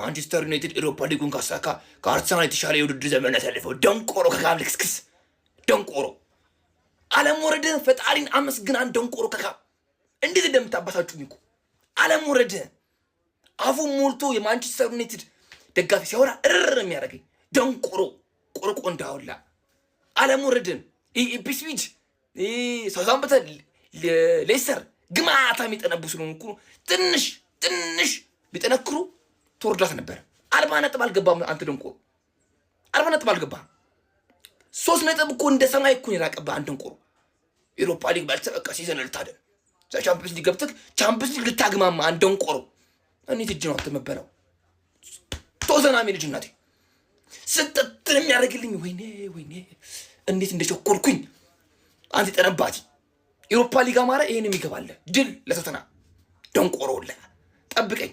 ማንቸስተር ዩናይትድ ኤሮፓ ሊጉን ካሳካ ከአርሰናል የተሻለ የውድድር ዘመን ያሳልፈው ደንቆሮ ከካም ልክስክስ ደንቆሮ ዓለም ወረደ ፈጣሪን አመስግናን ደንቆሮ ከካም እንዴት እንደምታባሳጩኝ እኮ ዓለም ወረደ አፉ ሞልቶ የማንቸስተር ዩናይትድ ደጋፊ ሲያወራ እርር የሚያደርገኝ ደንቆሮ ቆርቆ እንዳውላ ዓለም ወረደን ኢፒስዊች ሳውዛምፕተን ሌስተር ግማታ የሚጠነብሱ ነው እኮ ትንሽ ቢጠነክሩ ተወርዳት ነበር። 40 ነጥብ አልገባም። አንተ ደንቆሮ 40 ነጥብ አልገባም። 3 ነጥብ እኮ እንደ ሰማይ እኮ ይራቀባ። አንተ ደንቆሮ ኤሮፓ ሊግ ባልተበቃ ሲዘን ልታደን ቻምፒየንስ ሊግ ገብተህ ቻምፒየንስ ሊግ ልታግማማ። አንተ ደንቆሮ እኔ ትጅ ነው አትመበለው ቶዘናሚ ልጅ እናቴ ስትጥር የሚያደርግልኝ ወይኔ እንዴት እንደቸኮልኩኝ አንተ ጠነባቲ ኤሮፓ ሊግ አማራ ይሄን የሚገባለ ድል ለተተና ደንቆሮለ ጠብቀኝ።